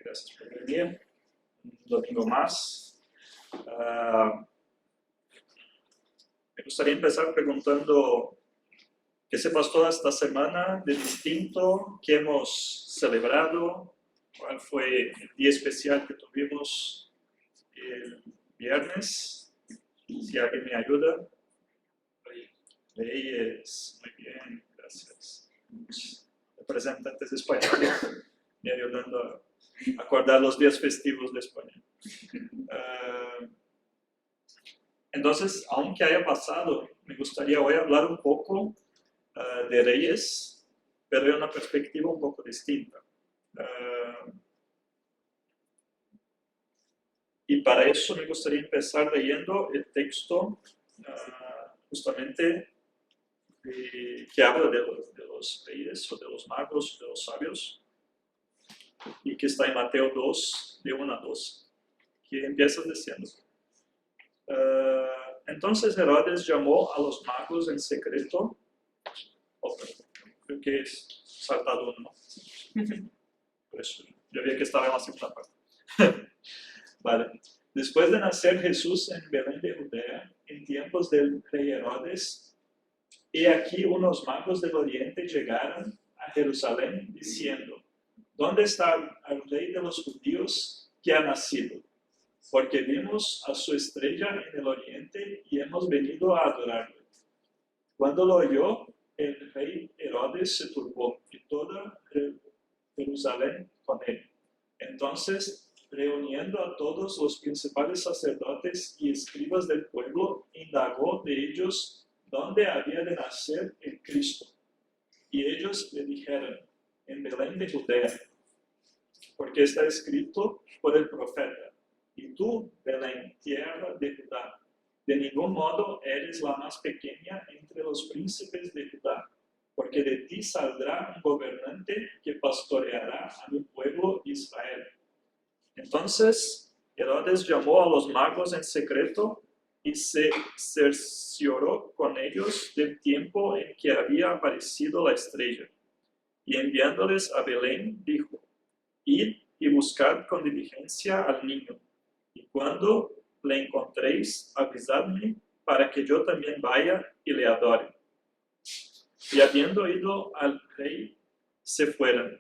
Gracias por venir. Un domingo más. Me gustaría empezar preguntando qué se pasó esta semana de distinto, qué hemos celebrado, cuál fue el día especial que tuvimos el viernes. Si alguien me ayuda. Leyes, muy bien, gracias. Representantes españoles me ayudando a acordar los días festivos de España. Entonces, aunque haya pasado, me gustaría hoy hablar un poco de Reyes, pero de una perspectiva un poco distinta. Y para eso me gustaría empezar leyendo el texto justamente que habla de los reyes, o de los magos, o de los sabios, y que está en Mateo 2, de 1 a 2, que empieza diciendo: entonces Herodes llamó a los magos en secreto. Creo que es saltado uno, ¿no? Por eso, yo vi que estaba en la segunda parte. Vale. Después de nacer Jesús en Belén de Judea, en tiempos del rey Herodes, y aquí unos magos del oriente llegaron a Jerusalén diciendo: ¿dónde está el rey de los judíos que ha nacido? Porque vimos a su estrella en el oriente y hemos venido a adorarle. Cuando lo oyó, el rey Herodes se turbó y toda Jerusalén con él. Entonces, reuniendo a todos los principales sacerdotes y escribas del pueblo, indagó de ellos dónde había de nacer el Cristo. Y ellos le dijeron: en Belén de Judea, porque está escrito por el profeta: y tú, Belén, tierra de Judá, de ningún modo eres la más pequeña entre los príncipes de Judá, porque de ti saldrá un gobernante que pastoreará a mi pueblo Israel. Entonces Herodes llamó a los magos en secreto y se cercioró con ellos del tiempo en que había aparecido la estrella. Y enviándoles a Belén, dijo: id y buscad con diligencia al niño, y cuando le encontréis, avisadme para que yo también vaya y le adore. Y habiendo ido al rey, se fueron.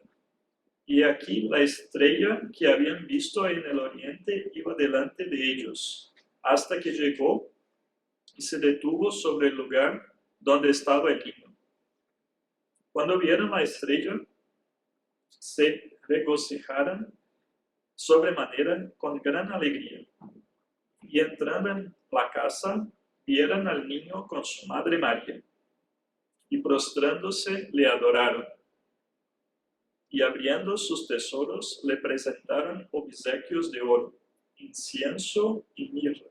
Y aquí la estrella que habían visto en el oriente iba delante de ellos, hasta que llegó y se detuvo sobre el lugar donde estaba el niño. Cuando vieron la estrella, se regocijaron sobremanera con gran alegría. Y entrando en la casa, vieron al niño con su madre María, y prostrándose le adoraron. Y abriendo sus tesoros, le presentaron obsequios de oro, incienso y mirra.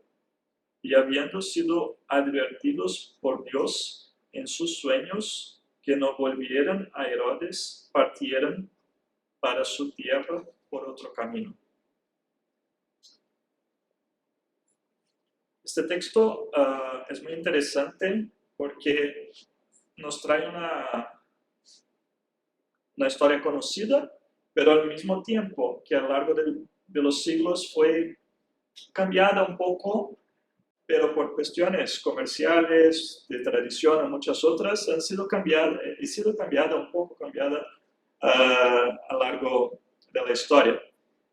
Y habiendo sido advertidos por Dios en sus sueños que no volvieran a Herodes, partieron para su tierra por otro camino. Este texto es muy interesante porque nos trae una historia conocida, pero al mismo tiempo que a lo largo de los siglos fue cambiada un poco, pero por cuestiones comerciales, de tradición y muchas otras, ha sido cambiada un poco a lo largo de la historia.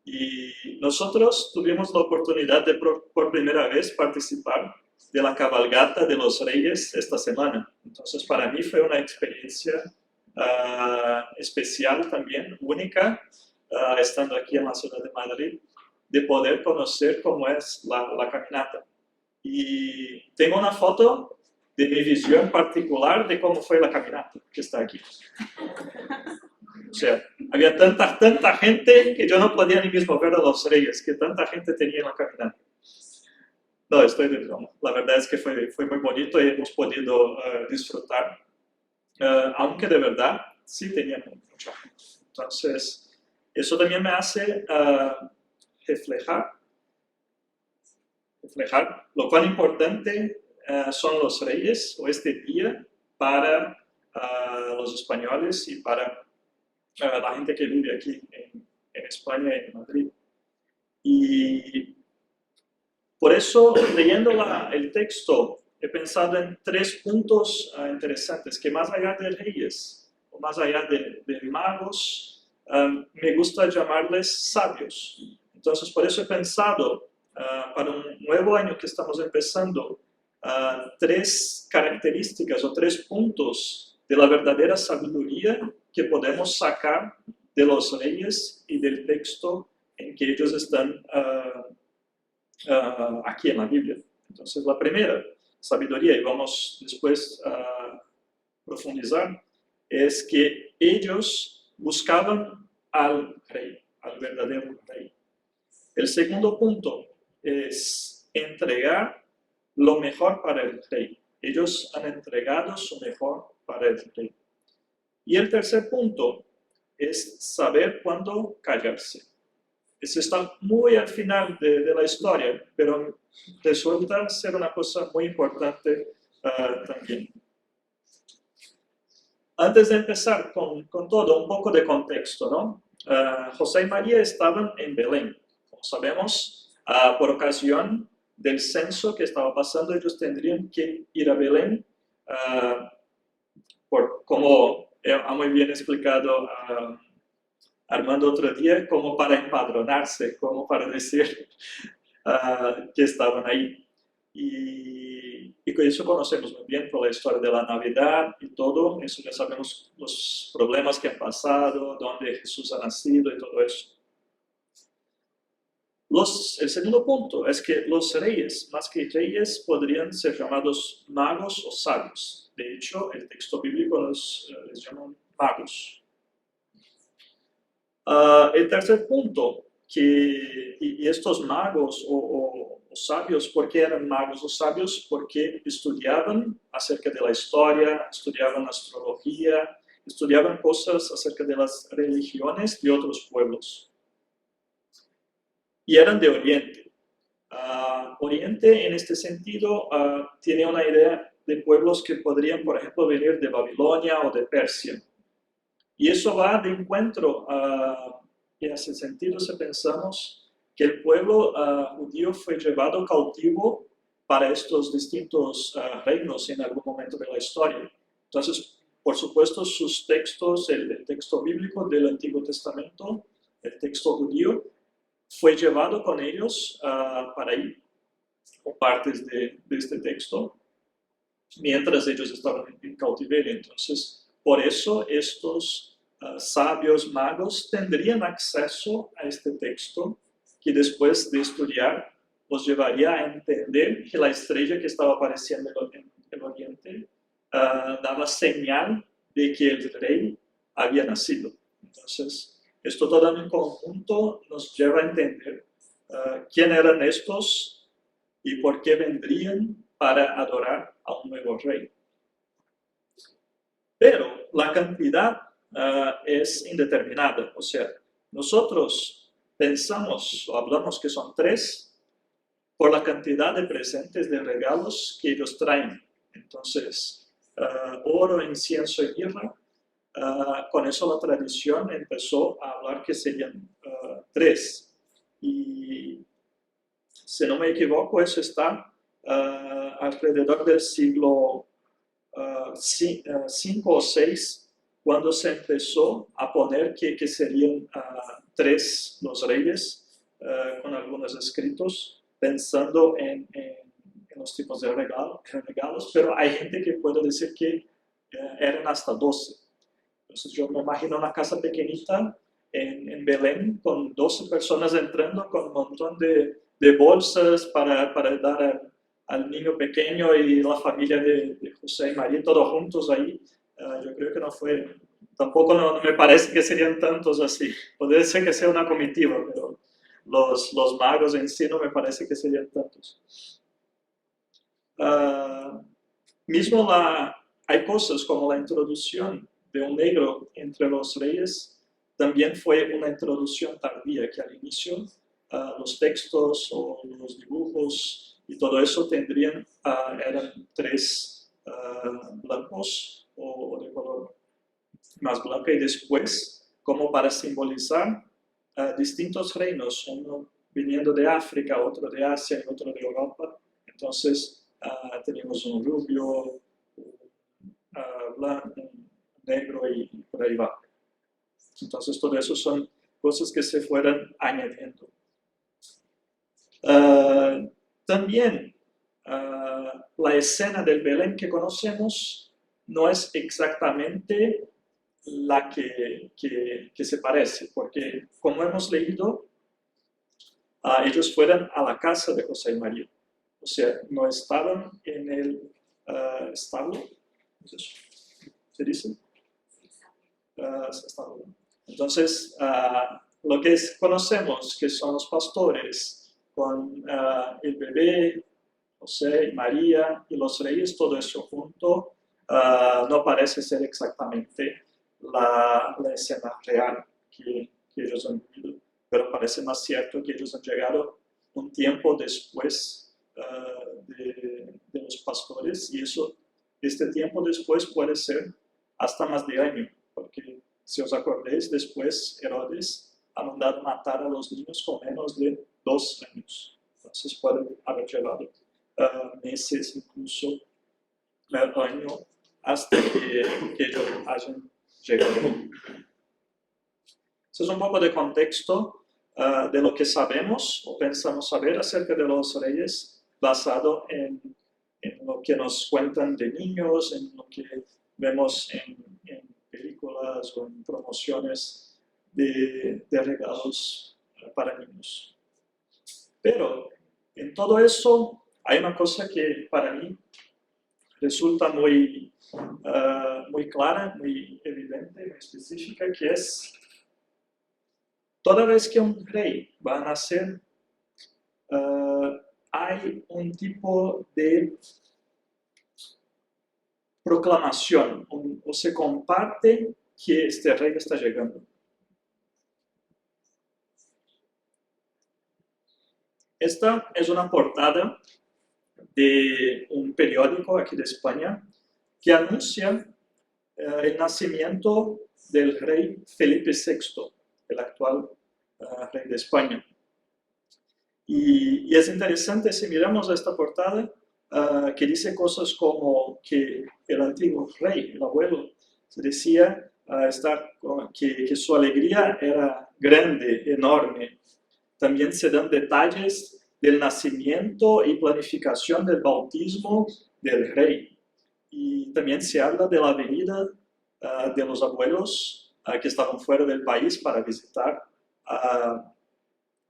Y nosotros tuvimos la oportunidad de por primera vez participar de la cabalgata de los Reyes esta semana. Entonces, para mí fue una experiencia especial también, única, estando aquí en la ciudad de Madrid, de poder conocer cómo es la caminata. Y tengo una foto de mi visión particular de cómo fue la caminata, que está aquí. O sea, había tanta gente que yo no podía ni mismo ver a los reyes, que tanta gente tenía en la caminata. No, estoy de broma. La verdad es que fue muy bonito y hemos podido disfrutar. Aunque de verdad sí tenía mucha gente. Entonces, eso también me hace reflejar lo cuán importante son los reyes o este día para los españoles y para la gente que vive aquí en España y en Madrid. Y por eso, leyendo el texto, he pensado en 3 puntos interesantes, que más allá de reyes, o más allá de magos, me gusta llamarles sabios. Entonces, por eso he pensado, para un nuevo año que estamos empezando, 3 características o 3 puntos de la verdadera sabiduría que podemos sacar de los reyes y del texto en que ellos están aquí en la Biblia. Entonces, la primera sabiduría, y vamos después a profundizar, es que ellos buscaban al rey, al verdadero rey. El segundo punto es entregar lo mejor para el rey. Ellos han entregado su mejor para el rey. Y el tercer punto es saber cuándo callarse. Eso está muy al final de la historia, pero resulta ser una cosa muy importante también. Antes de empezar con todo, un poco de contexto, ¿no? José y María estaban en Belén. Como sabemos, por ocasión del censo que estaba pasando, ellos tendrían que ir a Belén, como ha muy bien explicado Armando otro día, como para empadronarse, como para decir que estaban ahí. Y con eso conocemos muy bien toda la historia de la Navidad y todo, eso ya sabemos los problemas que han pasado, dónde Jesús ha nacido y todo eso. El segundo punto es que los reyes, más que reyes, podrían ser llamados magos o sabios. De hecho, el texto bíblico les llama magos. El tercer punto, y estos magos o sabios, ¿por qué eran magos o sabios? Porque estudiaban acerca de la historia, estudiaban astrología, estudiaban cosas acerca de las religiones de otros pueblos. Y eran de Oriente. Oriente, en este sentido, tiene una idea de pueblos que podrían, por ejemplo, venir de Babilonia o de Persia. Y eso va de encuentro y hace sentido si pensamos que el pueblo judío fue llevado cautivo para estos distintos reinos en algún momento de la historia. Entonces, por supuesto, sus textos, el texto bíblico del Antiguo Testamento, el texto judío, fue llevado con ellos para ir, o partes de este texto, mientras ellos estaban en cautiverio. Entonces, por eso estos sabios magos tendrían acceso a este texto que después de estudiar los llevaría a entender que la estrella que estaba apareciendo en el oriente daba señal de que el rey había nacido. Entonces, esto todo en conjunto nos lleva a entender quién eran estos y por qué vendrían para adorar a un nuevo rey. Pero la cantidad es indeterminada, o sea, nosotros pensamos o hablamos que son 3 por la cantidad de presentes, de regalos que ellos traen. Entonces, oro, incienso y mirra, con eso la tradición empezó a hablar que serían 3. Y si no me equivoco, eso está alrededor del siglo 5 o 6, cuando se empezó a poner que serían 3 los reyes, con algunos escritos, pensando en los tipos de regalos, pero hay gente que puede decir que eran hasta 12. Entonces yo me imagino una casa pequeñita en Belén, con 12 personas entrando, con un montón de bolsas para dar al niño pequeño y la familia de José y María, todos juntos ahí. Yo creo que no fue, tampoco no me parece que serían tantos así. Puede ser que sea una comitiva, pero los magos en sí no me parece que serían tantos. Mismo hay cosas como la introducción de un negro entre los reyes, también fue una introducción tardía, que al inicio los textos o los dibujos y todo eso eran 3 blancos o de color más blanco, y después, como para simbolizar distintos reinos, uno viniendo de África, otro de Asia y otro de Europa. Entonces tenemos un rubio, un blanco, un negro y por ahí va. Entonces todo eso son cosas que se fueron añadiendo. También la escena del Belén que conocemos no es exactamente la que se parece, porque como hemos leído, ellos fueron a la casa de José y María. O sea, no estaban en el establo, ¿se dice? Establo. Entonces, lo que conocemos, que son los pastores, con el bebé, José y María y los reyes, todo eso junto, no parece ser exactamente la escena real que ellos han vivido, pero parece más cierto que ellos han llegado un tiempo después de los pastores, y este tiempo después puede ser hasta más de año, porque si os acordáis, después Herodes ha mandado matar a los niños con menos de 2 años. Entonces puede haber llevado meses, incluso año, hasta que ellos hayan llegado. Eso es un poco de contexto de lo que sabemos o pensamos saber acerca de los reyes, basado en lo que nos cuentan de niños, en lo que vemos en películas o en promociones de regalos para niños. Pero en todo eso hay una cosa que para mí resulta muy clara, muy evidente, muy específica, que es toda vez que un rey va a nacer, hay un tipo de proclamación, o se comparte que este rey está llegando. Esta es una portada de un periódico aquí de España que anuncia el nacimiento del rey Felipe VI, el actual rey de España. Y es interesante si miramos esta portada, que dice cosas como que el antiguo rey, el abuelo, se decía que su alegría era grande, enorme. También se dan detalles del nacimiento y planificación del bautismo del rey. Y también se habla de la venida de los abuelos que estaban fuera del país para visitar a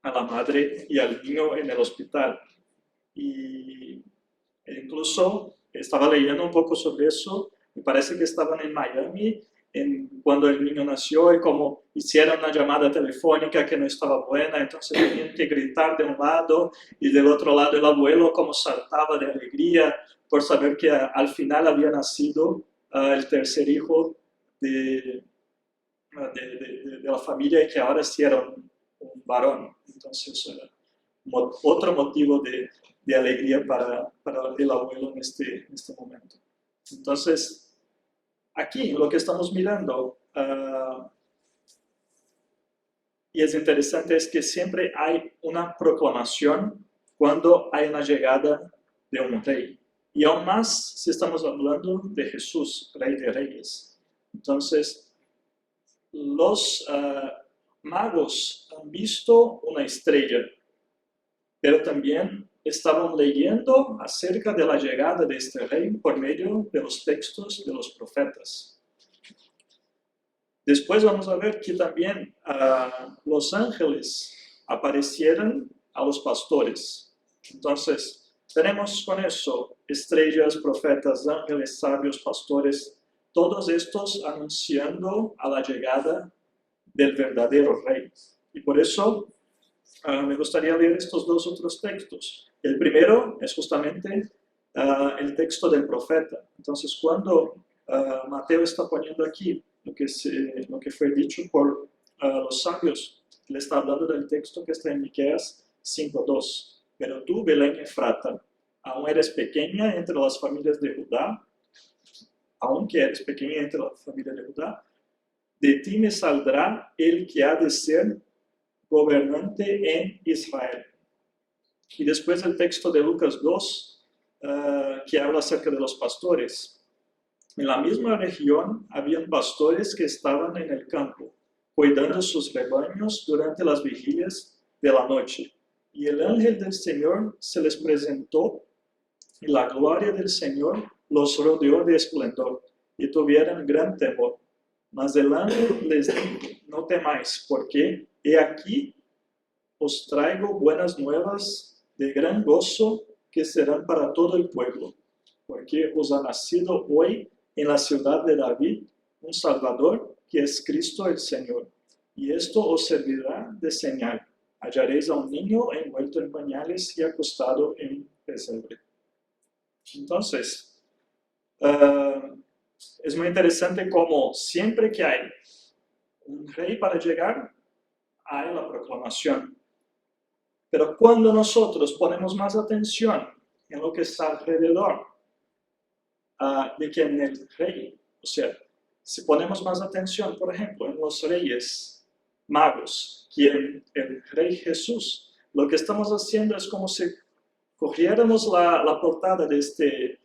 la madre y al niño en el hospital. Y incluso estaba leyendo un poco sobre eso, me parece que estaban en Miami cuando el niño nació, y como hicieron una llamada telefónica que no estaba buena, entonces tenían que gritar de un lado, y del otro lado el abuelo como saltaba de alegría por saber que al final había nacido el tercer hijo de la familia, y que ahora sí era un varón. Entonces, otro motivo de alegría para el abuelo en este momento. Entonces, aquí lo que estamos mirando, y es interesante, es que siempre hay una proclamación cuando hay una llegada de un rey. Y aún más si estamos hablando de Jesús, Rey de Reyes. Entonces, los magos han visto una estrella, pero también estaban leyendo acerca de la llegada de este rey por medio de los textos de los profetas. Después vamos a ver que también los ángeles aparecieron a los pastores. Entonces, tenemos con eso estrellas, profetas, ángeles, sabios, pastores, todos estos anunciando a la llegada del verdadero rey. Y por eso me gustaría leer estos dos otros textos. El primero es justamente el texto del profeta. Entonces, cuando Mateo está poniendo aquí lo que fue dicho por los sabios, le está hablando del texto que está en Miqueas 5:2. Pero tú, Belén Efrata, aún eres pequeña entre las familias de Judá, aunque eres pequeña entre las familias de Judá, de ti me saldrá el que ha de ser gobernante en Israel. Y después el texto de Lucas 2, que habla acerca de los pastores. En la misma región habían pastores que estaban en el campo, cuidando sus rebaños durante las vigilias de la noche. Y el ángel del Señor se les presentó, y la gloria del Señor los rodeó de esplendor, y tuvieron gran temor. Mas el ángel les dijo: no temáis, porque he aquí os traigo buenas nuevas de gran gozo, que serán para todo el pueblo, porque os ha nacido hoy en la ciudad de David un Salvador, que es Cristo el Señor. Y esto os servirá de señal: hallaréis a un niño envuelto en pañales y acostado en un pesebre. Entonces, es muy interesante cómo siempre que hay un rey para llegar, hay la proclamación. Pero cuando nosotros ponemos más atención en lo que está alrededor de que en el rey, o sea, si ponemos más atención, por ejemplo, en los reyes magos que en el rey Jesús, lo que estamos haciendo es como si cogiéramos la portada de este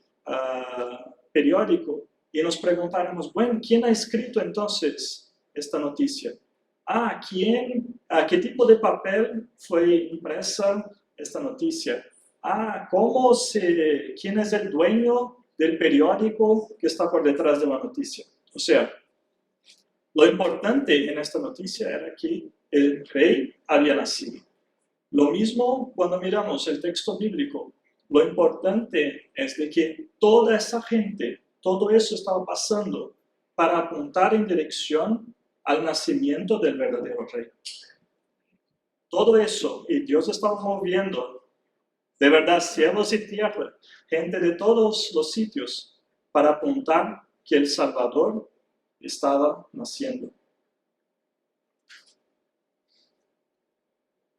periódico y nos preguntáramos, bueno, ¿quién ha escrito entonces esta noticia? ¿Qué tipo de papel fue impresa esta noticia? ¿Quién es el dueño del periódico que está por detrás de la noticia? O sea, lo importante en esta noticia era que el rey había nacido. Lo mismo cuando miramos el texto bíblico. Lo importante es de que toda esa gente, todo eso estaba pasando para apuntar en dirección al nacimiento del verdadero rey. Todo eso, y Dios estaba moviendo, de verdad, cielos y tierra, gente de todos los sitios, para apuntar que el Salvador estaba naciendo.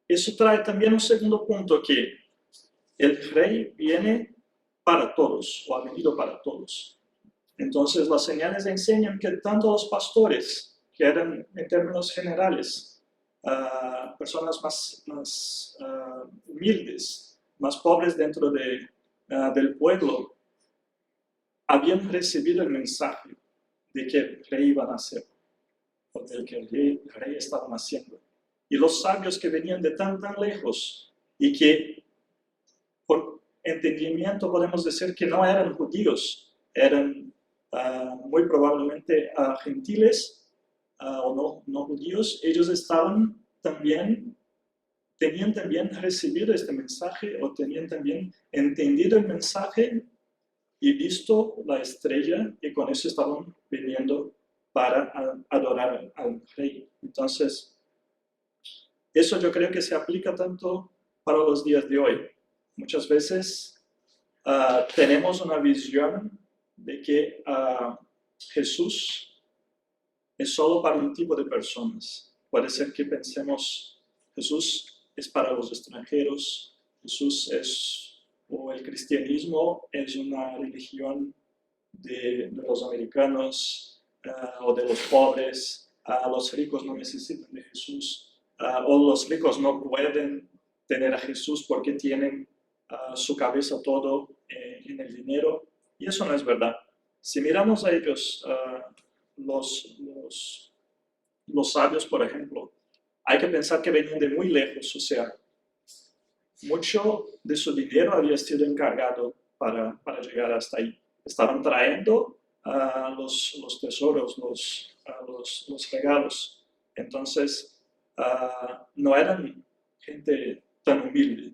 Eso trae también un segundo punto, que el rey viene para todos, o ha venido para todos. Entonces las señales enseñan que tanto los pastores, que eran en términos generales personas más humildes, más pobres dentro del pueblo, habían recibido el mensaje de que el rey iba a nacer, o de que el rey estaba naciendo. Y los sabios que venían de tan lejos, y que por entendimiento podemos decir que no eran judíos, eran muy probablemente gentiles o no judíos, ellos tenían también recibido este mensaje, o tenían también entendido el mensaje y visto la estrella, y con eso estaban viniendo para adorar al rey. Entonces, eso yo creo que se aplica tanto para los días de hoy. Muchas veces tenemos una visión de que Jesús es solo para un tipo de personas. Puede ser que pensemos, Jesús es para los extranjeros, o el cristianismo es una religión de los americanos o de los pobres. Los ricos no necesitan de Jesús, o los ricos no pueden tener a Jesús porque tienen su cabeza todo en el dinero. Y eso no es verdad. Si miramos a ellos, los sabios, por ejemplo, hay que pensar que venían de muy lejos, o sea, mucho de su dinero había sido encargado para llegar hasta ahí. Estaban trayendo los tesoros, los regalos. Entonces, no eran gente tan humilde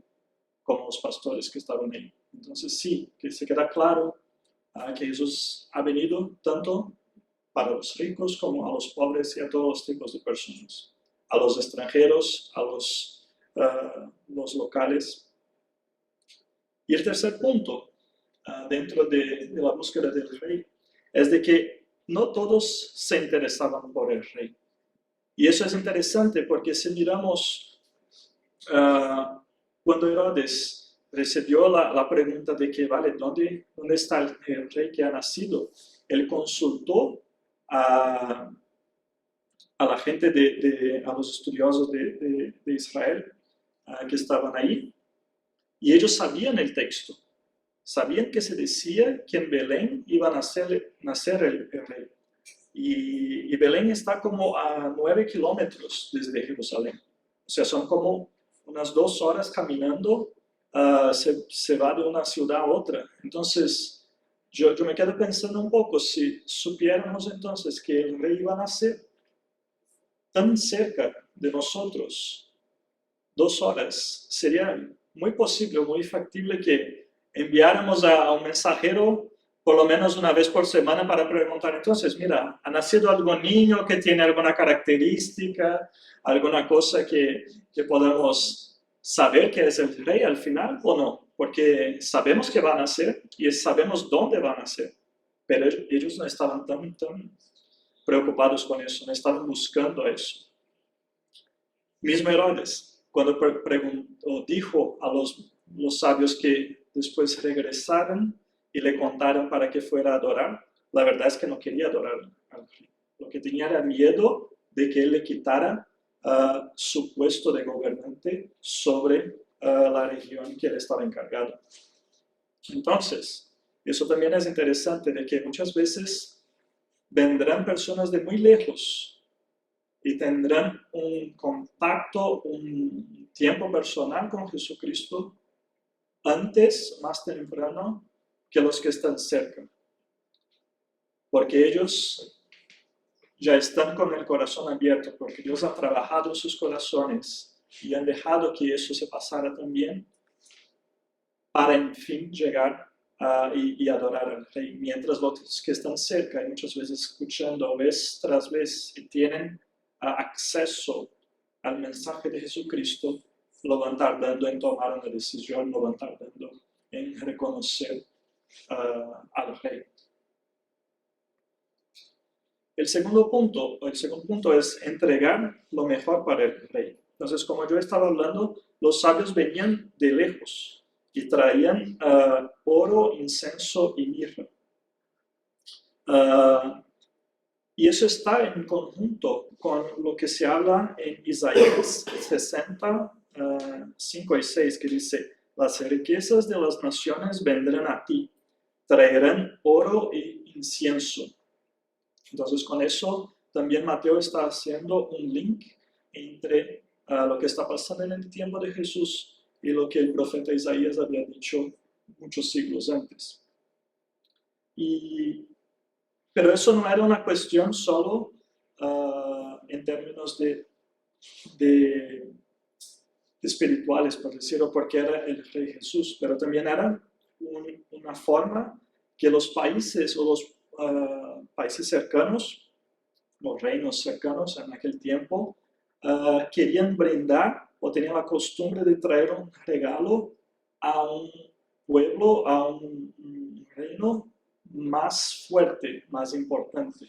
como los pastores que estaban ahí. Entonces sí, que se queda claro que Jesús ha venido tanto para los ricos como a los pobres y a todos los tipos de personas, a los extranjeros, a los locales. Y el tercer punto dentro de la búsqueda del rey es de que no todos se interesaban por el rey. Y eso es interesante porque si miramos cuando Herodes recibió la pregunta de que, vale, ¿dónde está el rey que ha nacido? Él consultó a a la gente, a los estudiosos de Israel que estaban ahí, y ellos sabían el texto, sabían que se decía que en Belén iba a nacer el rey. Y Belén está como a 9 kilómetros desde Jerusalén. O sea, son como unas 2 horas caminando, se va de una ciudad a otra. Entonces, yo me quedo pensando un poco, si supiéramos entonces que el rey iba a nacer tan cerca de nosotros, 2 horas, sería muy posible, muy factible que enviáramos a un mensajero por lo menos una vez por semana para preguntar, entonces, mira, ¿ha nacido algún niño que tiene alguna característica, alguna cosa que podamos saber que es el rey al final o no? Porque sabemos que va a nacer y sabemos dónde va a nacer, pero ellos no estaban tan preocupados con eso, no estaban buscando eso. Mismo Herodes, cuando dijo a los sabios que después regresaran y le contaron para que fuera a adorar, la verdad es que no quería adorar al rey. Lo que tenía era miedo de que él le quitara su puesto de gobernante sobre la región que él estaba encargado. Entonces, eso también es interesante, de que muchas veces vendrán personas de muy lejos y tendrán un contacto, un tiempo personal con Jesucristo antes, más temprano, que los que están cerca. Porque ellos ya están con el corazón abierto, porque Dios ha trabajado en sus corazones y han dejado que eso se pasara también para, en fin, llegar y adorar al Rey. Mientras los que están cerca y muchas veces escuchando vez tras vez y tienen acceso al mensaje de Jesucristo, lo van tardando en tomar una decisión, lo van tardando en reconocer al Rey. El segundo punto es entregar lo mejor para el Rey. Entonces, como yo estaba hablando, los sabios venían de lejos y traían oro, incienso y mirra. Y eso está en conjunto con lo que se habla en Isaías 60, 5 y 6, que dice: las riquezas de las naciones vendrán a ti, traerán oro e incienso. Entonces, con eso también Mateo está haciendo un link entre lo que está pasando en el tiempo de Jesús y lo que el profeta Isaías había dicho muchos siglos antes. Pero eso no era una cuestión solo en términos de espirituales, por decirlo, porque era el Rey Jesús, pero también era una forma que los países o los países cercanos, los reinos cercanos en aquel tiempo, querían brindar o tenían la costumbre de traer un regalo a un pueblo, a un reino más fuerte, más importante.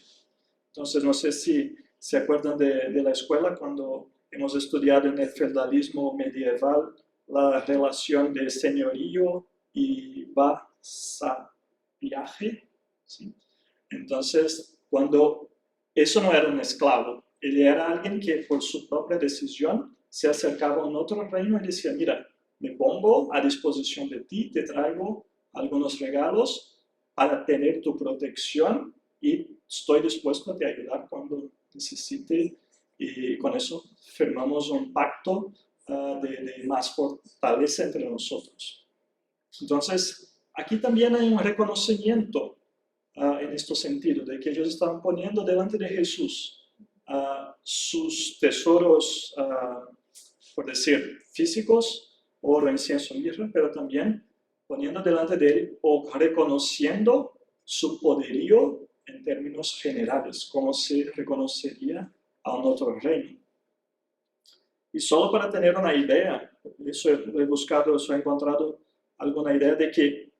Entonces, no sé si se acuerdan de la escuela cuando hemos estudiado en el feudalismo medieval la relación de señorío y vasallaje, ¿sí? Entonces, cuando eso no era un esclavo, él era alguien que por su propia decisión se acercaba a un otro reino y decía: mira, me pongo a disposición de ti, te traigo algunos regalos para tener tu protección y estoy dispuesto a te ayudar cuando necesite, y con eso firmamos un pacto de más fortaleza entre nosotros. Entonces, aquí también hay un reconocimiento en este sentido, de que ellos estaban poniendo delante de Jesús sus tesoros, por decir, físicos, oro, incienso, mirra, pero también poniendo delante de él o reconociendo su poderío en términos generales, como se reconocería a un otro reino. Y solo para tener una idea, eso he buscado, eso he encontrado alguna idea de que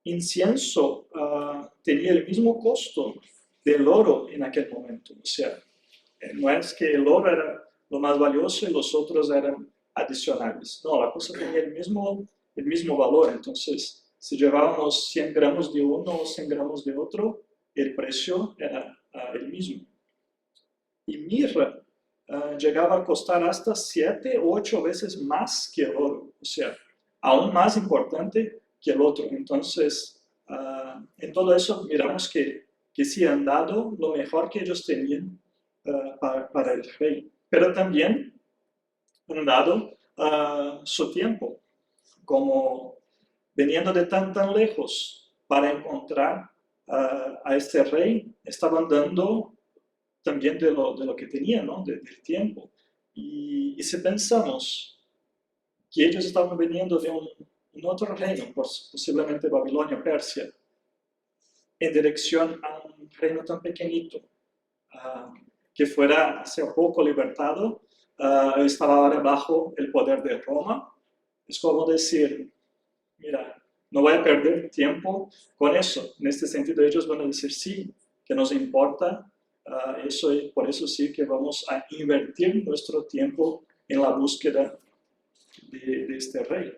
incienso tenía el mismo costo del oro en aquel momento. O sea, no es que el oro era lo más valioso y los otros eran adicionales. No, la cosa tenía el mismo valor. Entonces, si llevábamos 100 gramos de uno o 100 gramos de otro, el precio era el mismo. y mirra llegaba a costar hasta 7 u 8 veces más que el oro, o sea, aún más importante que el otro. Entonces, en todo eso miramos que sí han dado lo mejor que ellos tenían para el rey, pero también han dado su tiempo, como veniendo de tan lejos para encontrar a este rey, estaban dando también de lo que tenían, ¿no? Del tiempo. Y si pensamos que ellos estaban viniendo de un otro reino, posiblemente Babilonia, Persia, en dirección a un reino tan pequeñito, que fuera hace poco libertado, estaba ahora bajo el poder de Roma. Es como decir, mira, no voy a perder tiempo con eso. En este sentido, ellos van a decir sí, que nos importa eso, y por eso sí que vamos a invertir nuestro tiempo en la búsqueda de este rey.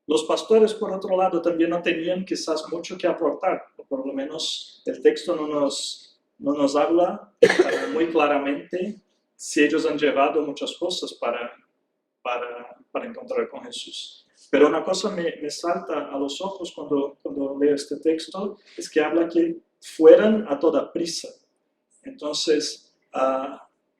Los pastores, por otro lado, también no tenían quizás mucho que aportar, o por lo menos el texto no nos habla muy claramente si ellos han llevado muchas cosas para encontrar con Jesús. Pero una cosa me salta a los ojos cuando leo este texto, es que habla que fueran a toda prisa. Entonces,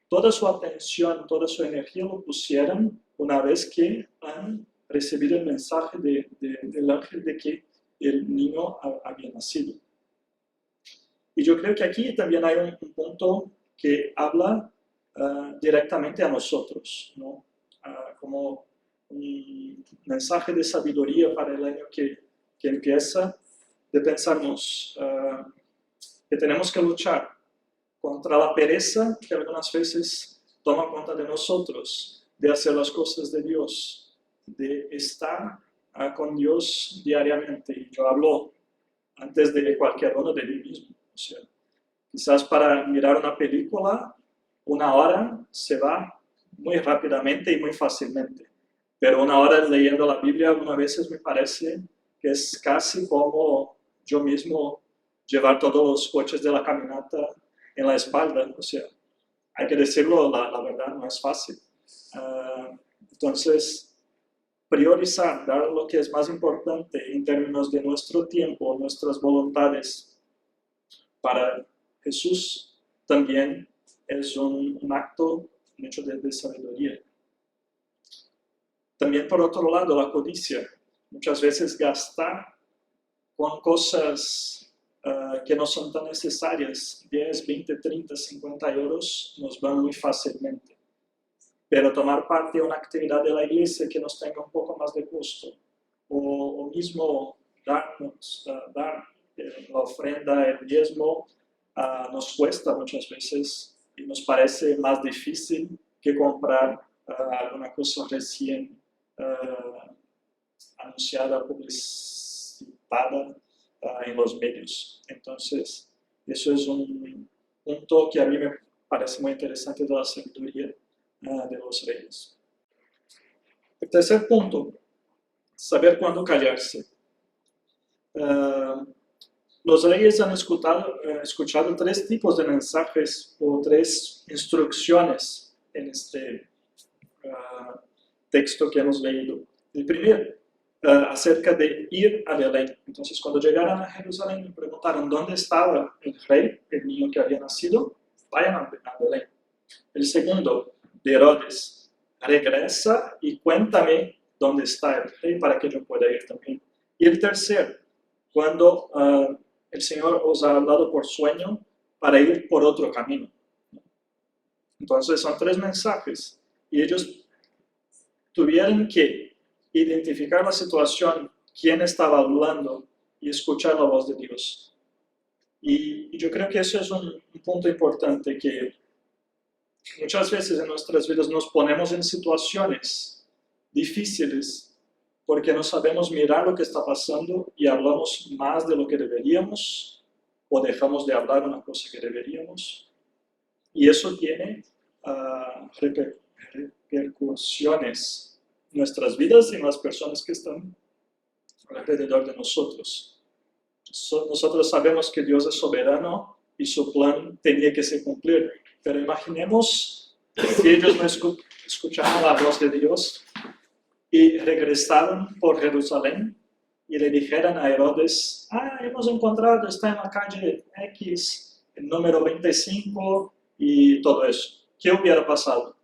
toda su atención, toda su energía lo pusieron una vez que han recibido el mensaje del ángel de que el niño había nacido. Y yo creo que aquí también hay un punto que habla directamente a nosotros, ¿no? Como un mensaje de sabiduría para el año que empieza, de pensarnos que tenemos que luchar contra la pereza que algunas veces toma cuenta de nosotros, de hacer las cosas de Dios, de estar con Dios diariamente. Y yo hablo antes de cualquier uno de mí mismo. O sea, quizás para mirar una película, 1 hora se va muy rápidamente y muy fácilmente. Pero 1 hora leyendo la Biblia algunas veces me parece que es casi como yo mismo llevar todos los coches de la caminata en la espalda. O sea, hay que decirlo, la verdad no es fácil. Entonces, priorizar, dar lo que es más importante en términos de nuestro tiempo, nuestras voluntades para Jesús, también es un acto, un hecho de sabiduría. También, por otro lado, la codicia. Muchas veces gastar con cosas que no son tan necesarias, 10, 20, 30, 50 euros, nos van muy fácilmente. Pero tomar parte de una actividad de la iglesia que nos tenga un poco más de costo, o mismo dar la ofrenda, el diezmo, nos cuesta muchas veces y nos parece más difícil que comprar alguna cosa recién anunciada, publicitada en los medios. Entonces, eso es un punto que a mí me parece muy interesante de la sabiduría de los reyes. El tercer punto, saber cuándo callarse. Los reyes han escuchado 3 tipos de mensajes o 3 instrucciones en este texto que hemos leído. El primero, acerca de ir a Belén. Entonces, cuando llegaron a Jerusalén y preguntaron dónde estaba el rey, el niño que había nacido, vayan a Belén. El segundo, de Herodes, regresa y cuéntame dónde está el rey para que yo pueda ir también. Y el tercero, cuando el Señor os ha hablado por sueño para ir por otro camino. Entonces son 3 mensajes y ellos tuvieron que identificar la situación, quién estaba hablando y escuchar la voz de Dios. Y yo creo que eso es un punto importante, que muchas veces en nuestras vidas nos ponemos en situaciones difíciles porque no sabemos mirar lo que está pasando y hablamos más de lo que deberíamos o dejamos de hablar una cosa que deberíamos. Y eso tiene repercusiones en nuestras vidas y en las personas que están alrededor de nosotros. Nosotros sabemos que Dios es soberano y su plan tenía que se cumplir, Pero imaginemos que ellos no escucharon la voz de Dios y regresaron por Jerusalén y le dijeran a Herodes, hemos encontrado, está en la calle X, el número 25 y todo eso. ¿Qué hubiera pasado?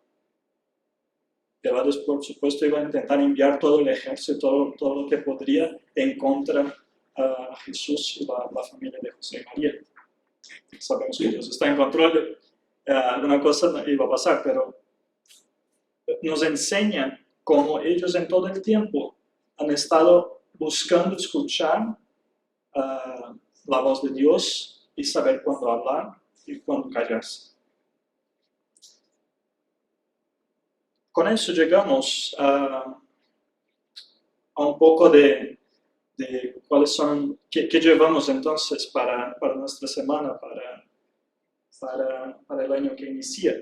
Herodes, por supuesto, iba a intentar enviar todo el ejército, todo lo que podría en contra a Jesús y la familia de José y María. Sabemos que Dios está en control, alguna cosa iba a pasar, pero nos enseña cómo ellos en todo el tiempo han estado buscando escuchar la voz de Dios y saber cuándo hablar y cuándo callarse. Con eso llegamos a un poco de cuáles son, qué llevamos entonces para nuestra semana, para el año que inicia.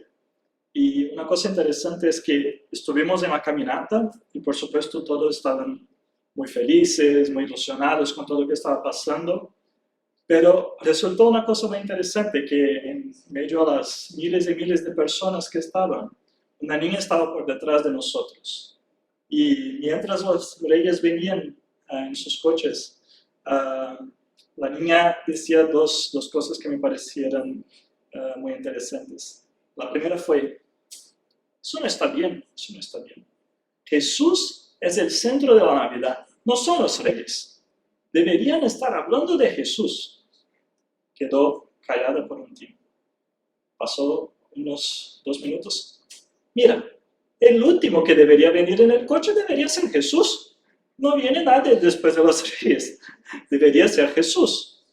Y una cosa interesante es que estuvimos en la caminata y por supuesto todos estaban muy felices, muy ilusionados con todo lo que estaba pasando, pero resultó una cosa muy interesante, que en medio de las miles y miles de personas que estaban, una niña estaba por detrás de nosotros. Y mientras los reyes venían en sus coches, la niña decía dos cosas que me parecieron muy interesantes. La primera fue, eso no está bien, eso no está bien. Jesús es el centro de la Navidad, no son los reyes. Deberían estar hablando de Jesús. Quedó callada por un tiempo. Pasó unos 2 minutos. Mira, el último que debería venir en el coche debería ser Jesús. No viene nadie después de los reyes. Debería ser Jesús.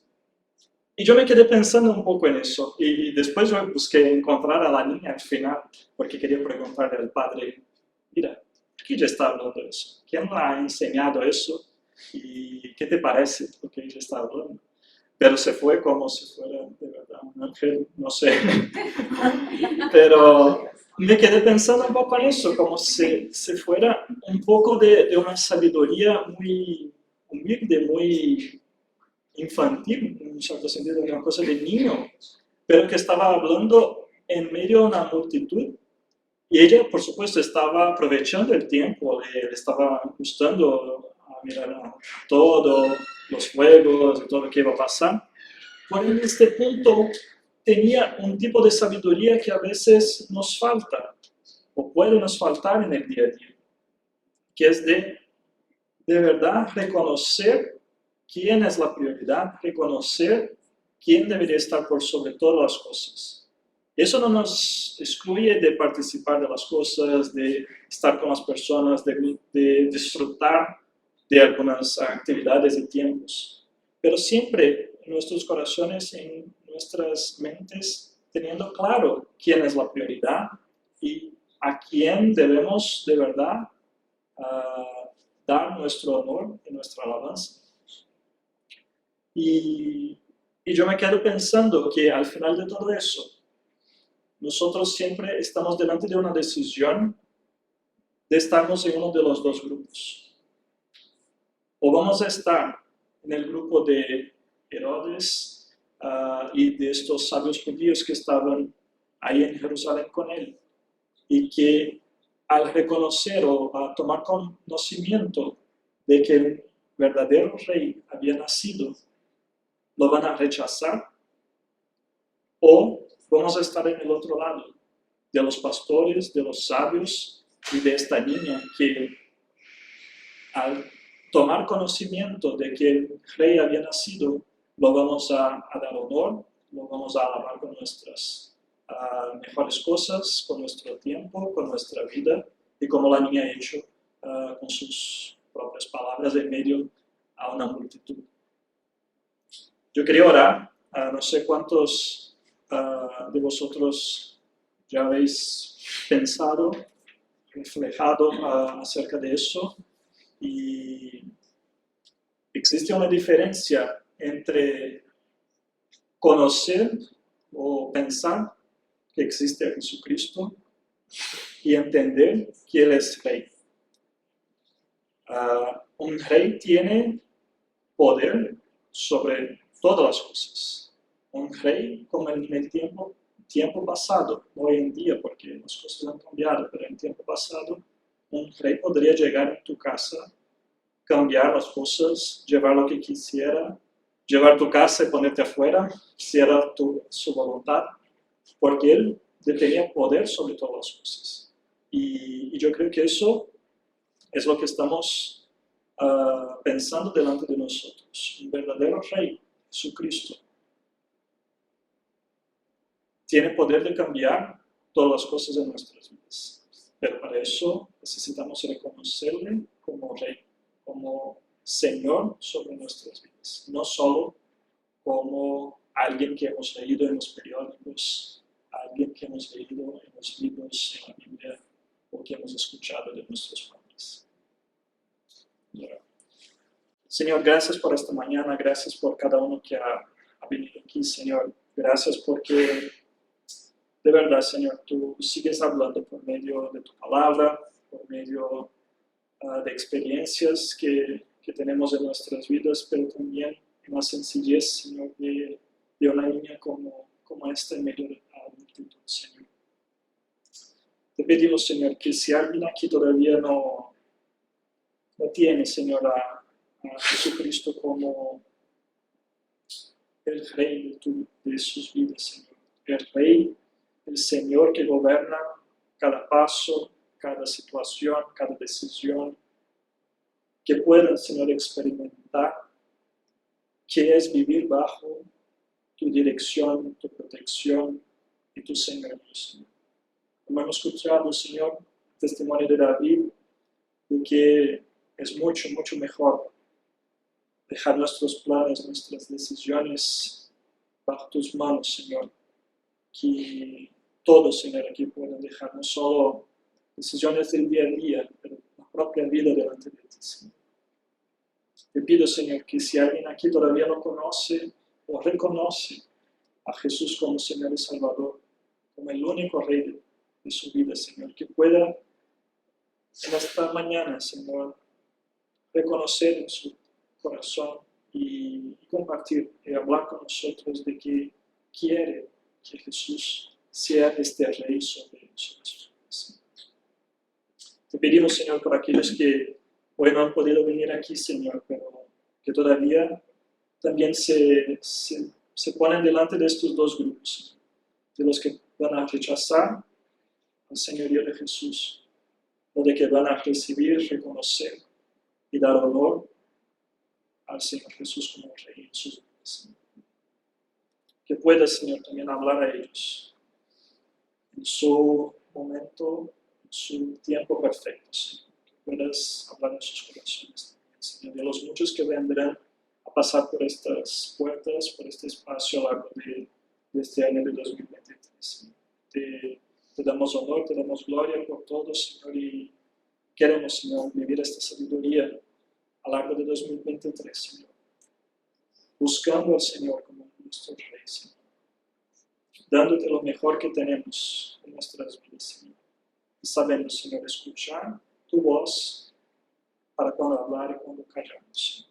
Y yo me quedé pensando un poco en eso. Y después yo busqué encontrar a la niña al final, porque quería preguntarle al padre, mira, ¿qué ella está hablando de eso? ¿Quién le ha enseñado eso? ¿Y qué te parece lo que ella está hablando? Pero se fue como si fuera de verdad un ángel, no sé. Pero me quedé pensando un poco en eso, como si fuera un poco de una sabiduría muy humilde, muy infantil, en un cierto sentido, una cosa de niño, pero que estaba hablando en medio de una multitud. Y ella, por supuesto, estaba aprovechando el tiempo, le estaba gustando a mirar a todo, los juegos y todo lo que iba a pasar. Pero en este punto tenía un tipo de sabiduría que a veces nos falta, o puede nos faltar en el día a día, que es de verdad reconocer quién es la prioridad, reconocer quién debería estar por sobre todas las cosas. Eso no nos excluye de participar de las cosas, de estar con las personas, de disfrutar de algunas actividades y tiempos, pero siempre en nuestros corazones, en nuestras mentes, teniendo claro quién es la prioridad y a quién debemos de verdad dar nuestro honor y nuestra alabanza. Y yo me quedo pensando que al final de todo eso, nosotros siempre estamos delante de una decisión de estarnos en uno de los dos grupos. O vamos a estar en el grupo de Herodes y de estos sabios judíos que estaban ahí en Jerusalén con él, y que al reconocer o a tomar conocimiento de que el verdadero rey había nacido, lo van a rechazar, o vamos a estar en el otro lado, de los pastores, de los sabios y de esta niña que al tomar conocimiento de que el rey había nacido, lo vamos a dar honor, lo vamos a alabar con nuestras mejores cosas, con nuestro tiempo, con nuestra vida, y como la niña ha hecho con sus propias palabras en medio a una multitud. Yo quería orar, no sé cuántos de vosotros ya habéis pensado, reflejado acerca de eso, y existe una diferencia entre conocer o pensar que existe a Jesucristo y entender que Él es Rey. Un rey tiene poder sobre todas las cosas. Un rey, como en el tiempo, tiempo pasado, no hoy en día porque las cosas han cambiado, pero en tiempo pasado, un rey podría llegar en tu casa, cambiar las cosas, llevar lo que quisiera, llevar tu casa y ponerte afuera, si era su voluntad, porque él tenía poder sobre todas las cosas. Y yo creo que eso es lo que estamos pensando delante de nosotros. Un verdadero rey, Jesucristo, tiene poder de cambiar todas las cosas de nuestras vidas. Pero para eso necesitamos reconocerle como rey, como Señor sobre nuestras vidas. No solo como alguien que hemos leído en los periódicos, alguien que hemos leído en los libros, en la Biblia, o que hemos escuchado de nuestros padres. Señor, gracias por esta mañana, gracias por cada uno que ha venido aquí, Señor. Gracias porque, de verdad, Señor, tú sigues hablando por medio de tu palabra, por medio de experiencias que tenemos en nuestras vidas, pero también en la sencillez, Señor, de una niña como esta en medio de la multitud, Señor. Te pedimos, Señor, que si alguien aquí todavía no tiene, Señor, a Jesucristo como el Rey de sus vidas, Señor. El Rey, el Señor que gobierna cada paso, cada situación, cada decisión, que puedan, Señor, experimentar qué es vivir bajo tu dirección, tu protección y tu señorío, Señor. Como hemos escuchado, Señor, el testimonio de David, de que es mucho, mucho mejor dejar nuestros planes, nuestras decisiones bajo tus manos, Señor, que todos, Señor, aquí puedan dejar no solo decisiones del día a día, pero la propia vida delante de ti, Señor. Te pido, Señor, que si alguien aquí todavía no conoce o reconoce a Jesús como Señor y Salvador, como el único Rey de su vida, Señor, que pueda en esta mañana, Señor, reconocer en su corazón y compartir y hablar con nosotros de que quiere que Jesús sea este Rey sobre sus vidas. Te pedimos, Señor, por aquellos que hoy no han podido venir aquí, Señor, pero que todavía también se ponen delante de estos dos grupos, de los que van a rechazar al señorío de Jesús, o de que van a recibir, reconocer y dar honor al Señor Jesús como Rey en sus vidas. Que pueda, Señor, también hablar a ellos en su momento, en su tiempo perfecto, Señor. Que puedas hablar en sus corazones también, Señor, de los muchos que vendrán a pasar por estas puertas, por este espacio a lo largo de este año de 2023, Señor. Te damos honor, te damos gloria por todo, Señor, y queremos, Señor, vivir esta sabiduría a lo largo de 2023, Señor. Buscando al Señor como nuestro Rey, Señor. Dándote lo mejor que tenemos en nuestras vidas, Señor. Y sabemos, Señor, escuchar tu voz para cuando hablar y cuando callarnos, Señor.